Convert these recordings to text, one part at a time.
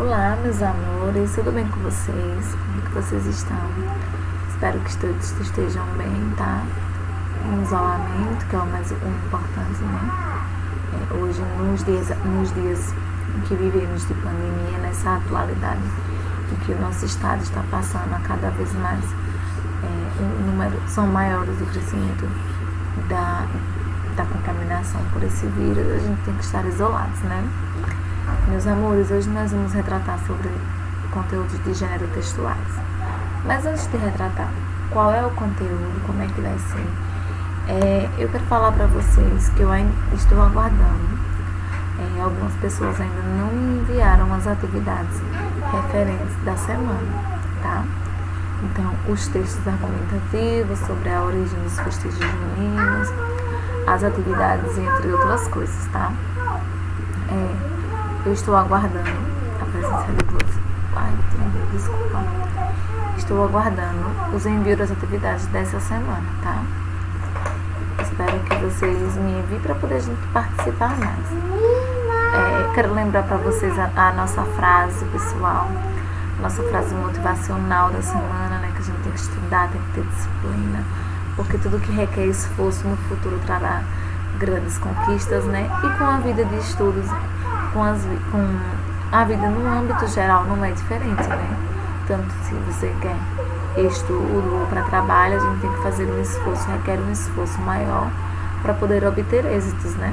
Olá, meus amores, tudo bem com vocês? Como é que vocês estão? Espero que todos estejam bem, tá? Em isolamento, que é o mais importante, né? Hoje, nos dias em que vivemos de pandemia, nessa atualidade em que o nosso estado está passando a cada vez mais, são maiores o crescimento da contaminação por esse vírus, a gente tem que estar isolados, né? Meus amores, hoje nós vamos retratar sobre conteúdos de gênero textuais. Mas antes de retratar qual é o conteúdo, como é que vai ser, eu quero falar para vocês que eu ainda estou aguardando. Algumas pessoas ainda não me enviaram as atividades referentes da semana, tá? Então, os textos argumentativos sobre a origem dos festejos juninos, as atividades, entre outras coisas, tá? Eu estou aguardando a presença de vocês. Desculpa. Estou aguardando os envios das atividades dessa semana, tá? Espero que vocês me enviem para poder a gente participar mais. Quero lembrar para vocês a nossa frase pessoal, nossa frase motivacional da semana, né? Que a gente tem que estudar, tem que ter disciplina, porque tudo que requer esforço no futuro trará grandes conquistas, né? E com a vida de estudos, com a vida no âmbito geral não é diferente, né? Tanto se você quer estudo ou para trabalho, a gente tem que fazer um esforço, requer um esforço maior para poder obter êxitos, né?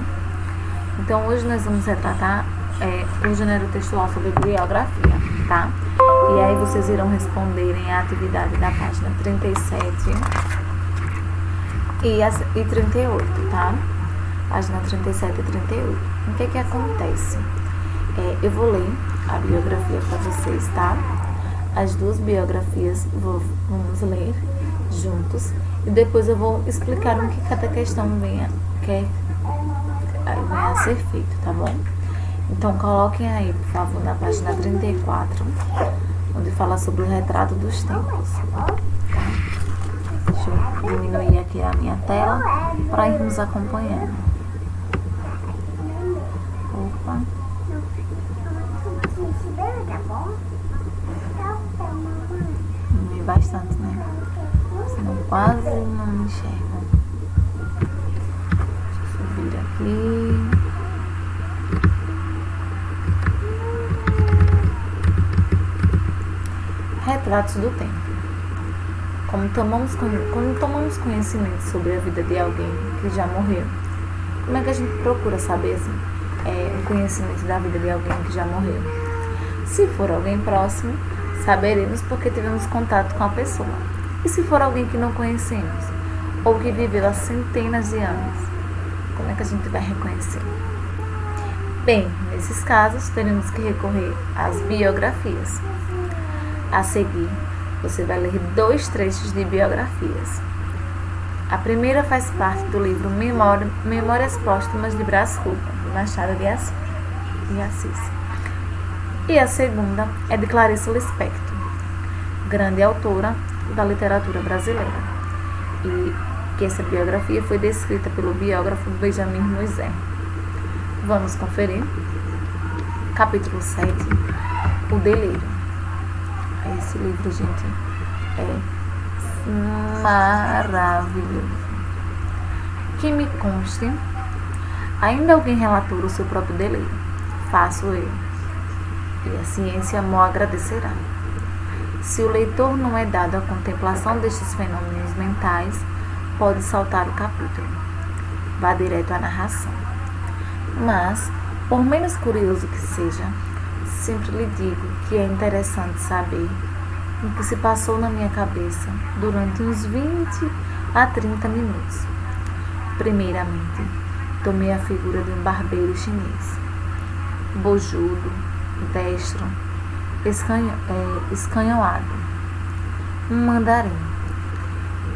Então hoje nós vamos retratar o gênero textual sobre biografia, tá? E aí vocês irão responderem a atividade da página 37 e 38, tá? Página 37 e 38. O que acontece? Eu vou ler a biografia para vocês, tá? As duas biografias vamos ler juntos e depois eu vou explicar o que cada questão venha a ser feito, tá bom? Então coloquem aí, por favor, na página 34, onde fala sobre o retrato dos tempos. Tá? Deixa eu diminuir aqui a minha tela para irmos acompanhando. Opa. Diminui bastante, né? Senão quase não me enxerga. Deixa eu subir aqui. Retratos do tempo. Quando tomamos conhecimento sobre a vida de alguém que já morreu, como é que a gente procura saber assim, o conhecimento da vida de alguém que já morreu? Se for alguém próximo, saberemos porque tivemos contato com a pessoa. E se for alguém que não conhecemos, ou que viveu há centenas de anos, como é que a gente vai reconhecer? Bem, nesses casos, teremos que recorrer às biografias. A seguir, você vai ler 2 trechos de biografias. A primeira faz parte do livro Memórias Póstumas de Brás Cubas, de Machado de Assis. E a segunda é de Clarice Lispector, grande autora da literatura brasileira. E que essa biografia foi descrita pelo biógrafo Benjamin Moisés. Vamos conferir. Capítulo 7, O Delírio. Esse livro, gente, é maravilhoso. Que me conste, ainda alguém relatou o seu próprio delírio. Faço eu. E a ciência mo agradecerá. Se o leitor não é dado à contemplação destes fenômenos mentais, pode saltar o capítulo. Vá direto à narração. Mas, por menos curioso que seja, sempre lhe digo que é interessante saber o que se passou na minha cabeça durante uns 20 a 30 minutos. Primeiramente, tomei a figura de um barbeiro chinês, bojudo, destro, escanhoado, um mandarim,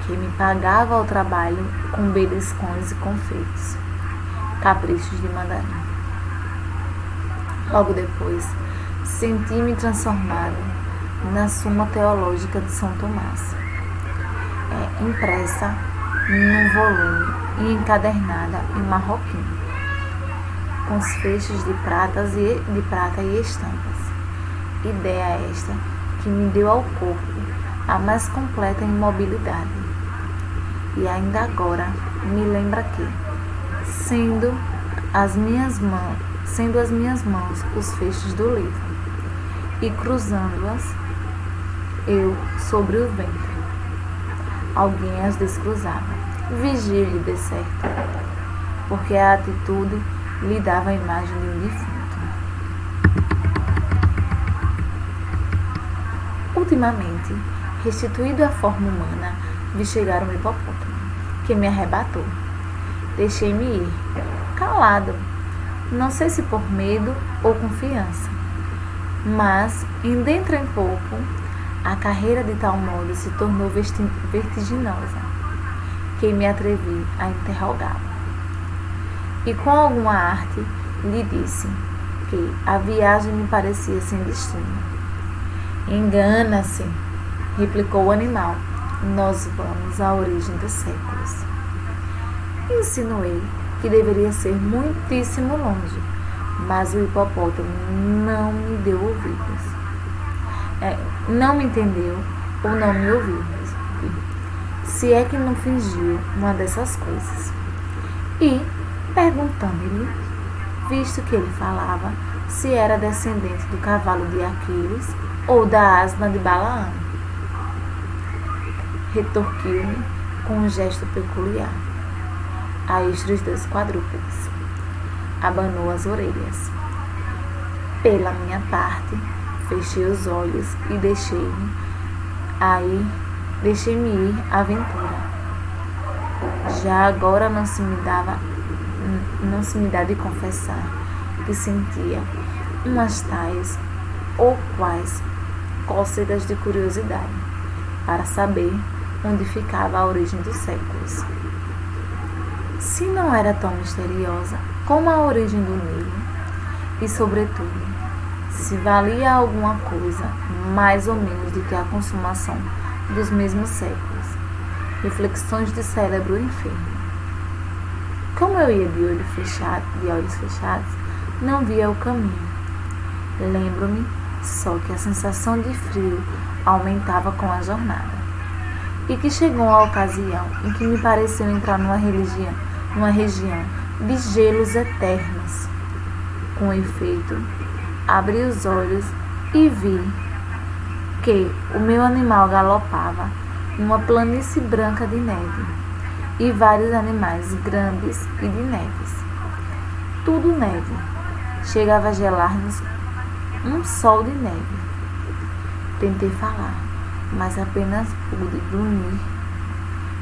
que me pagava ao trabalho com beliscões e confeitos, caprichos de mandarim. Logo depois, senti-me transformado na Suma Teológica de São Tomás, impressa num volume e encadernada em marroquino, com os feixes de prata e estampas. ideia esta que me deu ao corpo a mais completa imobilidade. E ainda agora me lembra que, sendo as minhas mãos os feixes do livro, e cruzando-as, eu sobre o ventre, alguém as descruzava. Vigília de certo, porque a atitude lhe dava a imagem de um defunto. Ultimamente, restituído à forma humana, vi chegar um hipopótamo, que me arrebatou. Deixei-me ir, calado, não sei se por medo ou confiança, mas, em dentro em pouco, a carreira de tal modo se tornou vertiginosa, que me atrevi a interrogá-lo. E com alguma arte lhe disse que a viagem me parecia sem destino. Engana-se, replicou o animal. Nós vamos à origem dos séculos. Insinuei que deveria ser muitíssimo longe, mas o hipopótamo não me deu ouvidos. Não me entendeu ou não me ouviu, se é que não fingiu uma dessas coisas. E, perguntando-lhe, visto que ele falava, se era descendente do cavalo de Aquiles ou da asna de Balaão, retorquiu-me com um gesto peculiar, a extras dos quadrúpedes. Abanou as orelhas. Pela minha parte, fechei os olhos e deixei-me ir à aventura. Já agora não se me dá de confessar que sentia umas tais ou quais cócegas de curiosidade para saber onde ficava a origem dos séculos. Se não era tão misteriosa como a origem do Nilo, e sobretudo, se valia alguma coisa mais ou menos do que a consumação dos mesmos séculos. Reflexões de cérebro enfermo. Como eu ia de olhos fechados, não via o caminho. Lembro-me só que a sensação de frio aumentava com a jornada, e que chegou a ocasião em que me pareceu entrar numa região de gelos eternos. Com efeito, abri os olhos e vi que o meu animal galopava numa planície branca de neve, e vários animais grandes e de neves. Tudo neve. Chegava a gelar-nos um sol de neve. Tentei falar, mas apenas pude grunhir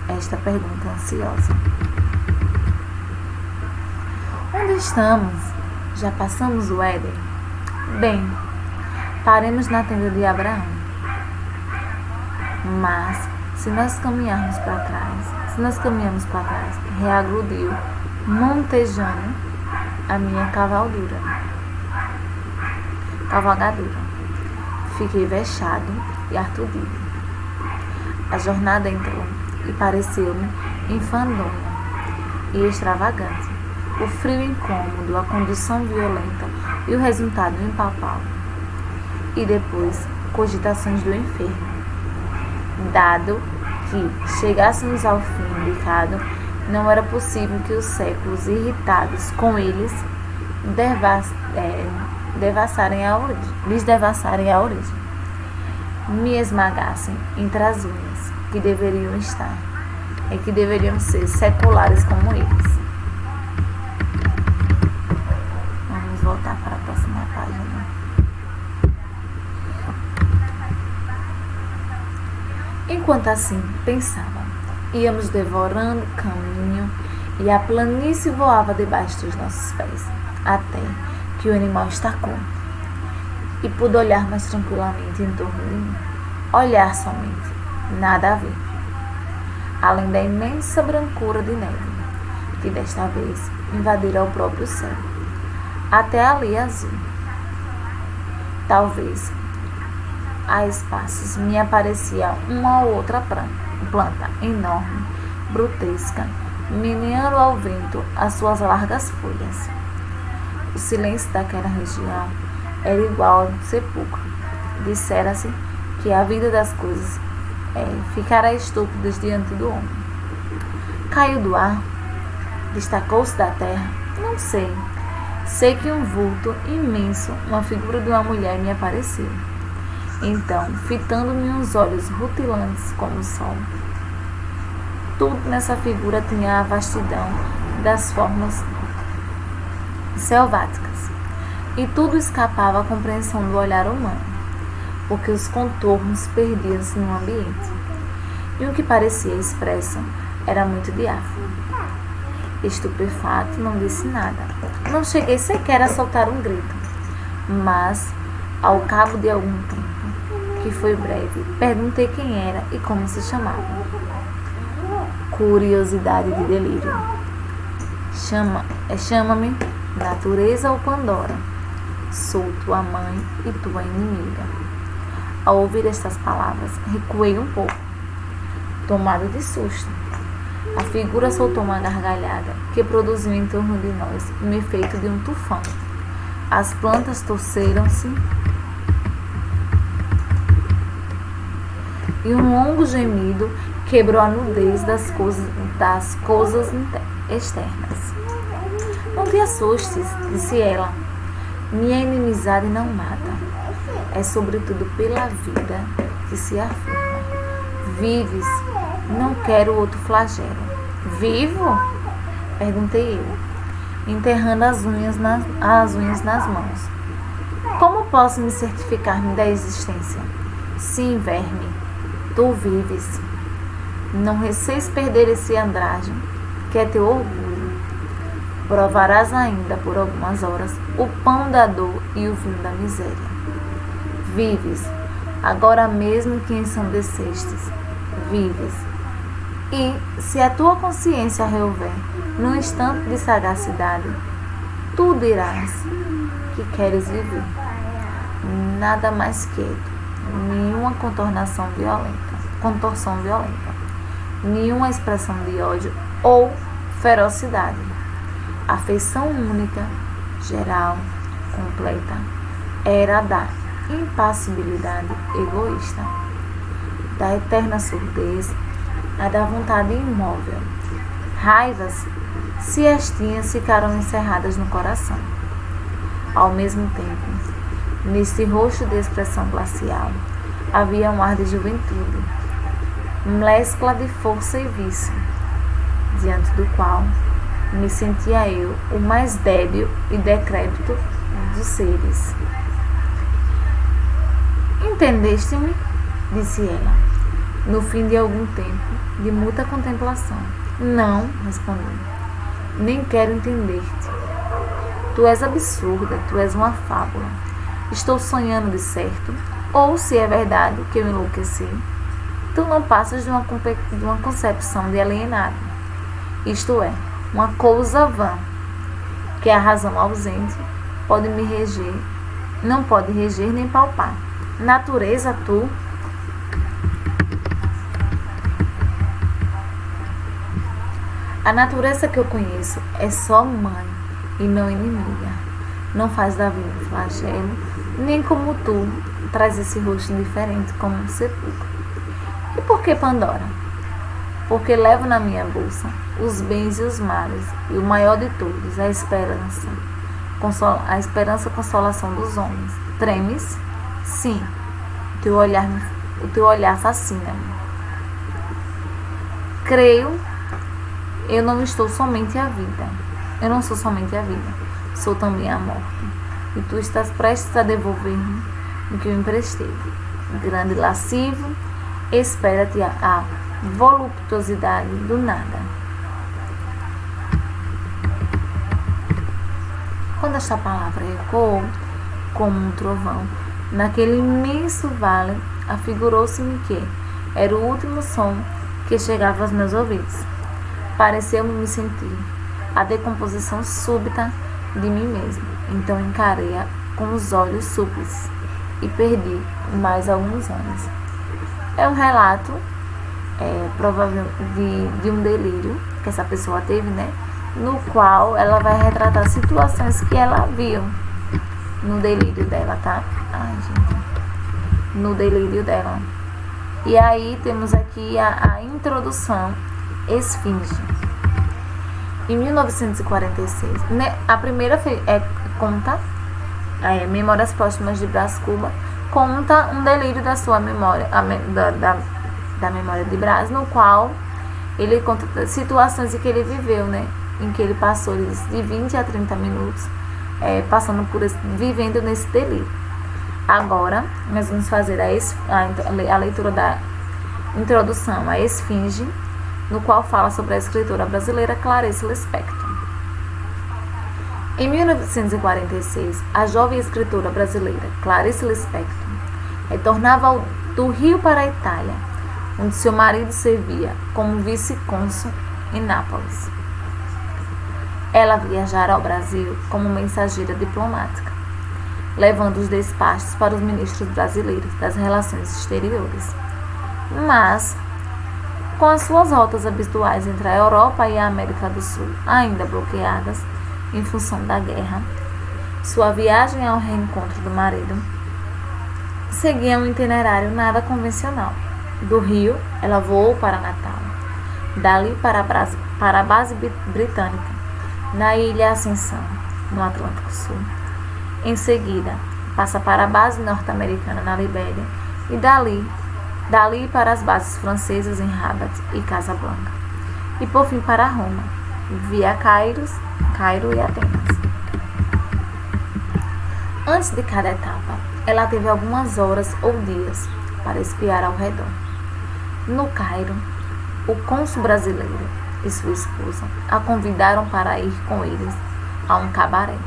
esta pergunta ansiosa. Onde estamos? Já passamos o Éden? Bem, paremos na tenda de Abraão. Mas, se nós caminhamos para trás, reagrudiu, montejando a minha cavalgadura. Fiquei vexado e artudido. A jornada entrou e pareceu-me enfadonha e extravagante. O frio incômodo, a condução violenta e o resultado impalpável. E depois, cogitações do enfermo. Dado que chegássemos ao fim indicado, não era possível que os séculos irritados com eles lhes devassassem a origem, me esmagassem entre as unhas, que deveriam ser seculares como eles. Vamos voltar para a próxima página. Enquanto assim pensava, íamos devorando o caminho e a planície voava debaixo dos nossos pés, até que o animal estacou e pude olhar mais tranquilamente em torno de mim. Olhar somente, nada a ver, além da imensa brancura de neve, que desta vez invadira o próprio céu, até ali azul. Talvez a espaços me aparecia uma ou outra planta enorme, brutesca, meneando ao vento as suas largas folhas. O silêncio daquela região era igual ao do sepulcro, dissera-se que a vida das coisas ficará estúpida diante do homem. Caiu do ar? Destacou-se da terra? Não sei. Sei que um vulto imenso, uma figura de uma mulher me apareceu. Então, fitando-me uns olhos rutilantes como o sol, tudo nessa figura tinha a vastidão das formas selváticas, e tudo escapava à compreensão do olhar humano, porque os contornos perdiam-se no ambiente, e o que parecia expresso era muito diáfano. Estupefato, não disse nada. Não cheguei sequer a soltar um grito, mas, ao cabo de algum tempo, que foi breve, perguntei quem era e como se chamava. Curiosidade de delírio. Chama-me Natureza ou Pandora. Sou tua mãe e tua inimiga. Ao ouvir estas palavras, recuei um pouco, tomado de susto. A figura soltou uma gargalhada que produziu em torno de nós um efeito de um tufão. As plantas torceram-se e um longo gemido quebrou a nudez das coisas externas. Não te assustes, disse ela. Minha inimizade não mata. É sobretudo pela vida que se afirma. Vives, não quero outro flagelo. Vivo? Perguntei eu, enterrando as unhas nas mãos. Como posso me certificar-me da existência? Sim, verme, tu vives. Não receis perder esse andrajo, que é teu orgulho. Provarás ainda por algumas horas o pão da dor e o vinho da miséria. Vives, agora mesmo que ensandecestes. Vives. E, se a tua consciência reouver num instante de sagacidade, tu dirás que queres viver. Nada mais quieto, nenhuma contorção violenta, nenhuma expressão de ódio ou ferocidade. Afeição única, geral, completa, era a da impassibilidade egoísta, da eterna surdez, a da vontade imóvel. Raivas, se as tinhas, ficaram encerradas no coração. Ao mesmo tempo, nesse rosto de expressão glacial, havia um ar de juventude, mescla de força e vício, diante do qual me sentia eu o mais débil e decrépito dos seres. Entendeste-me? Disse ela, no fim de algum tempo de muita contemplação. Não, respondi, nem quero entender-te. Tu és absurda, tu és uma fábula. Estou sonhando de certo, ou se é verdade que eu enlouqueci, tu não passas de uma concepção de alienado. Isto é, uma coisa vã, que a razão ausente não pode reger nem palpar. Natureza, tu? A natureza que eu conheço é só mãe e não inimiga. Não faz da vida um flagelo, nem como tu traz esse rosto indiferente como um sepulcro. E por que Pandora? Porque levo na minha bolsa os bens e os males, e o maior de todos, a esperança. A esperança, consolação dos homens. Tremes? Sim. O teu olhar fascina-me. Creio, eu não sou somente a vida. Sou também a morte. E tu estás prestes a devolver-me o que eu emprestei. Grande lascivo, espera-te a voluptuosidade do nada. Quando esta palavra ecoou como um trovão, naquele imenso vale, afigurou-se-me que era o último som que chegava aos meus ouvidos. Pareceu-me me sentir a decomposição súbita de mim mesmo. Então encarei-a com os olhos súplices e perdi mais alguns anos. É um relato provável de um delírio que essa pessoa teve, né? No qual ela vai retratar situações que ela viu no delírio dela, tá? Ai, gente. no delírio dela. E aí temos aqui a introdução, Esfinge. Em 1946, a primeira conta, Memórias Póstumas de Brás Cuba, conta um delírio da sua memória, da memória de Brás, no qual ele conta situações em que ele viveu, em que ele passou de 20 a 30 minutos vivendo nesse delírio. Agora, nós vamos fazer a leitura da introdução, a Esfinge, no qual fala sobre a escritora brasileira Clarice Lispector. Em 1946, a jovem escritora brasileira Clarice Lispector retornava do Rio para a Itália, onde seu marido servia como vice-cônsul em Nápoles. Ela viajara ao Brasil como mensageira diplomática, levando os despachos para os ministros brasileiros das relações exteriores. Mas, com as suas rotas habituais entre a Europa e a América do Sul ainda bloqueadas em função da guerra, sua viagem ao reencontro do marido seguia um itinerário nada convencional. Do Rio, ela voou para Natal, dali para a base britânica, na Ilha Ascensão, no Atlântico Sul. Em seguida, passa para a base norte-americana na Libéria e dali para as bases francesas em Rabat e Casablanca. E por fim para Roma, via Cairo e Atenas. Antes de cada etapa, ela teve algumas horas ou dias para espiar ao redor. No Cairo, o cônsul brasileiro e sua esposa a convidaram para ir com eles a um cabaré,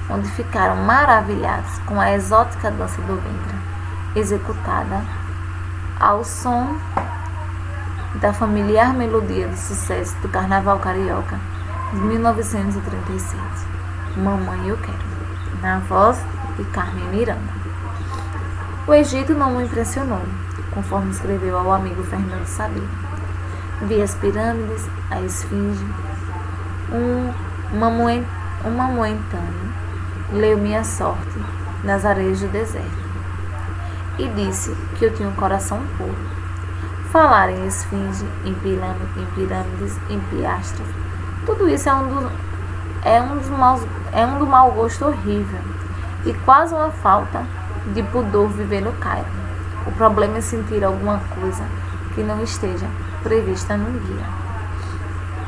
onde ficaram maravilhados com a exótica dança do ventre, executada ao som da familiar melodia de sucesso do Carnaval Carioca de 1937, Mamãe Eu Quero, na voz de Carmen Miranda. O Egito não o impressionou, conforme escreveu ao amigo Fernando Sabino. Vi as pirâmides, a esfinge, um mamoentano leu minha sorte nas areias do deserto e disse que eu tinha um coração puro. Falar em esfinge, em pirâmides, em piastras, tudo isso é um do mau gosto horrível e quase uma falta de pudor viver no Cairo. O problema é sentir alguma coisa que não esteja prevista no guia.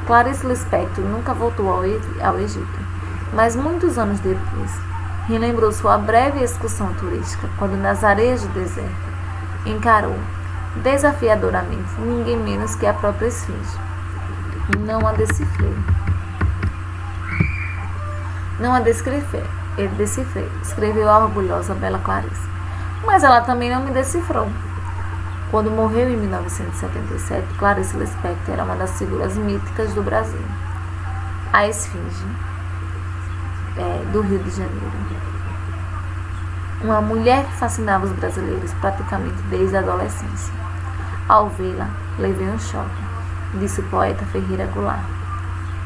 Clarice Lispector nunca voltou ao Egito, mas muitos anos depois relembrou sua breve excursão turística quando nas areias do deserto encarou desafiadoramente ninguém menos que a própria esfinge. Não a decifrei, escreveu a orgulhosa bela Clarice. Mas ela também não me decifrou. Quando morreu em 1977, Clarice Lispector era uma das figuras míticas do Brasil. A esfinge do Rio de Janeiro. Uma mulher que fascinava os brasileiros praticamente desde a adolescência. Ao vê-la, levei um choque, disse o poeta Ferreira Goulart,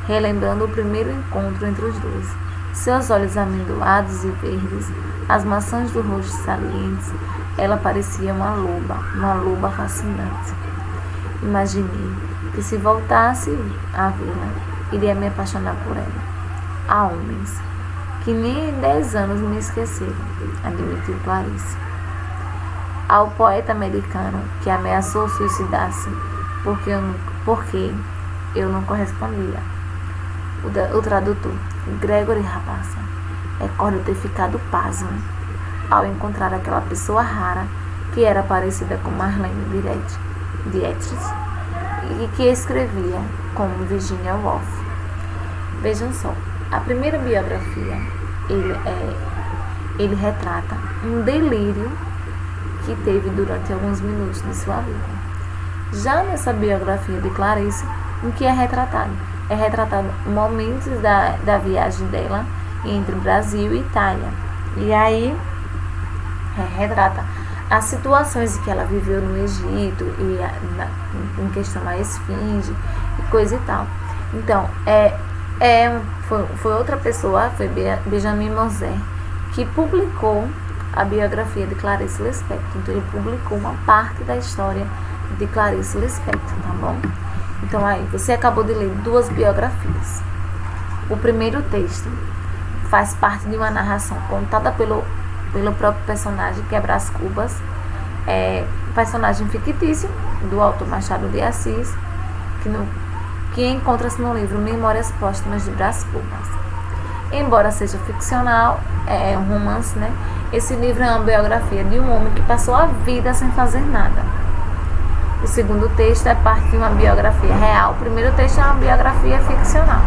relembrando o primeiro encontro entre os dois. Seus olhos amendoados e verdes, as maçãs do rosto salientes, ela parecia uma loba fascinante. Imaginei que se voltasse a vê-la, iria me apaixonar por ela. Há homens que nem em 10 anos me esqueceram, admitiu Clarice. Ao poeta americano que ameaçou suicidar-se porque eu não correspondia. O tradutor, Gregory Rabassa, recorda ter ficado pasmo ao encontrar aquela pessoa rara que era parecida com Marlene Dietrich e que escrevia como Virginia Woolf. Vejam só, a primeira biografia, ele retrata um delírio que teve durante alguns minutos de sua vida. Já nessa biografia de Clarice, o que é retratado? É retratado momentos da viagem dela entre Brasil e Itália. E aí retrata as situações que ela viveu no Egito e em questão à esfinge e coisa e tal. Então, foi outra pessoa, foi Benjamin Moser, que publicou a biografia de Clarice Lispector. Então, ele publicou uma parte da história de Clarice Lispector, tá bom? Então, aí, você acabou de ler 2 biografias. O primeiro texto faz parte de uma narração contada pelo próprio personagem, que é Brás Cubas, personagem fictício do autor Machado de Assis, que encontra-se no livro Memórias Póstumas de Brás Cubas. Embora seja ficcional, é um romance, né? Esse livro é uma biografia de um homem que passou a vida sem fazer nada. O segundo texto é parte de uma biografia real. O primeiro texto é uma biografia ficcional.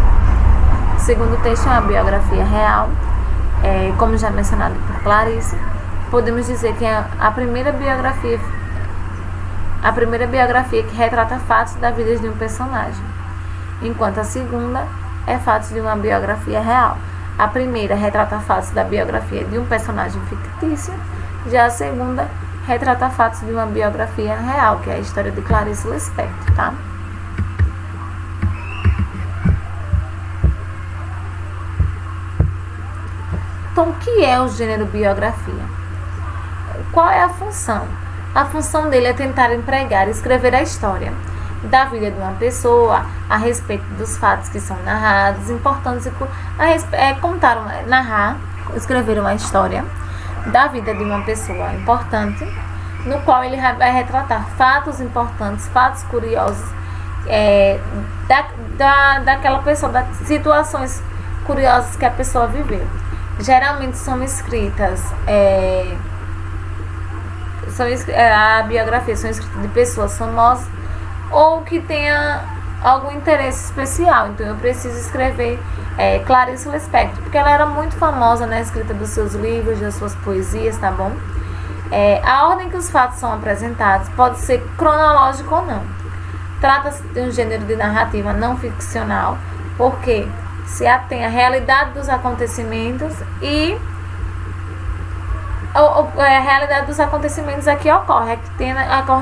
O segundo texto é uma biografia real, como já mencionado por Clarice. Podemos dizer que é a primeira biografia que retrata fatos da vida de um personagem, enquanto a segunda é fatos de uma biografia real. A primeira retrata fatos da biografia de um personagem fictício, já a segunda retrata fatos de uma biografia real, que é a história de Clarice Lispector, tá? Então, o que é o gênero biografia? Qual é a função? A função dele é tentar empregar e escrever a história da vida de uma pessoa a respeito dos fatos que são narrados, importantes, escrever uma história da vida de uma pessoa importante, no qual ele vai retratar fatos importantes, fatos curiosos daquela pessoa, das situações curiosas que a pessoa viveu. Geralmente são escritas a biografia são escritas de pessoas famosas ou que tenha algum interesse especial. Então eu preciso escrever Clarice Lispector, porque ela era muito famosa na escrita dos seus livros, das suas poesias, tá bom? A ordem que os fatos são apresentados pode ser cronológico ou não. Trata-se de um gênero de narrativa não ficcional, porque se atém à realidade dos acontecimentos e a realidade dos acontecimentos que ocorre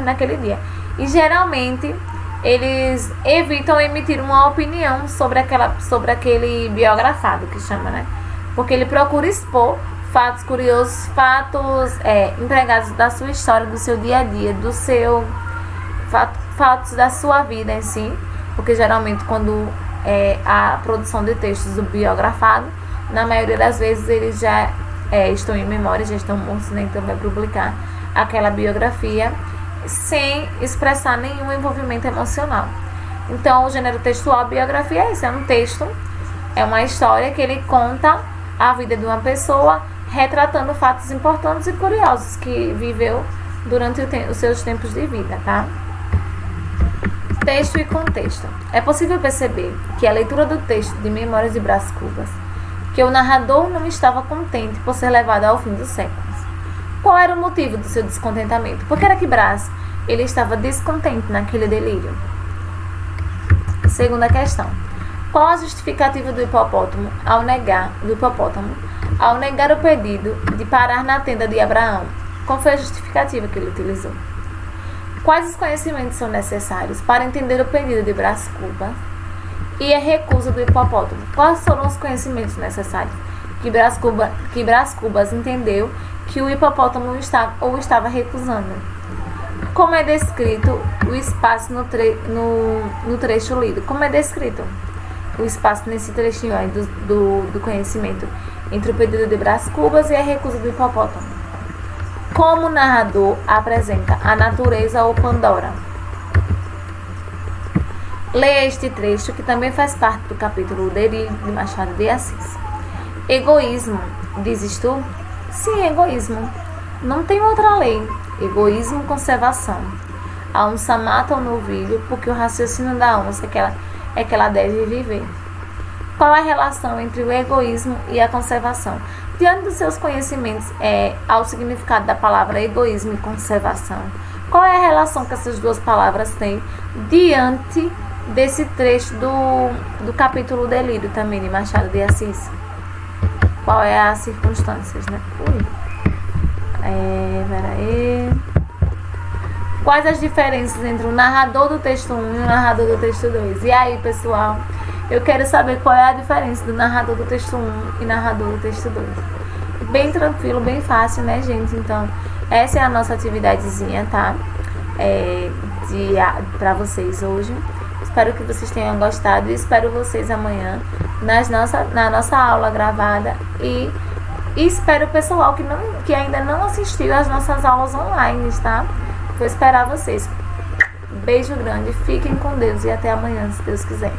naquele dia. E geralmente eles evitam emitir uma opinião sobre aquele biografado, que chama, né? Porque ele procura expor fatos curiosos, fatos empregados da sua história, do seu dia a dia, fatos da sua vida em si. Porque geralmente quando a produção de textos do biografado, na maioria das vezes eles já estão em memória, já estão mortos, né? Então vai publicar aquela biografia sem expressar nenhum envolvimento emocional. Então o gênero textual, biografia é isso, é um texto, é uma história que ele conta a vida de uma pessoa, retratando fatos importantes e curiosos que viveu durante os seus tempos de vida, tá? Texto e contexto. É possível perceber que a leitura do texto de Memórias de Brás Cubas, que o narrador não estava contente por ser levado ao fim dos séculos. Qual era o motivo do seu descontentamento? Por que era que Brás ele estava descontente naquele delírio? Segunda questão. Qual a justificativa do hipopótamo ao negar o pedido de parar na tenda de Abraão? Qual foi a justificativa que ele utilizou? Quais os conhecimentos são necessários para entender o pedido de Brás Cubas e a recusa do hipopótamo? Quais foram os conhecimentos necessários que Brás Cubas entendeu que o hipopótamo estava recusando? Como é descrito o espaço no trecho lido? Como é descrito o espaço nesse trechinho aí do conhecimento entre o pedido de Brás Cubas e a recusa do hipopótamo? Como o narrador apresenta a natureza ou Pandora? Leia este trecho, que também faz parte do capítulo O Delírio, de Machado de Assis. Egoísmo, dizes tu? Sim, egoísmo. Não tem outra lei. Egoísmo, conservação. A onça mata o novilho porque o raciocínio da onça é que ela deve viver. Qual a relação entre o egoísmo e a conservação? Diante dos seus conhecimentos ao significado da palavra egoísmo e conservação, qual é a relação que essas duas palavras têm diante desse trecho do capítulo Delírio também, de Machado de Assis? Qual é as circunstâncias, né? Quais as diferenças entre o narrador do texto 1 e o narrador do texto 2? E aí, pessoal, eu quero saber qual é a diferença do narrador do texto 1 e narrador do texto 2. bem tranquilo, bem fácil, né, gente? Então, essa é a nossa atividadezinha, tá? Pra vocês hoje. Espero que vocês tenham gostado e espero vocês amanhã na nossa aula gravada e espero o pessoal que ainda não assistiu às nossas aulas online, tá? Vou esperar vocês. Beijo grande, fiquem com Deus e até amanhã, se Deus quiser.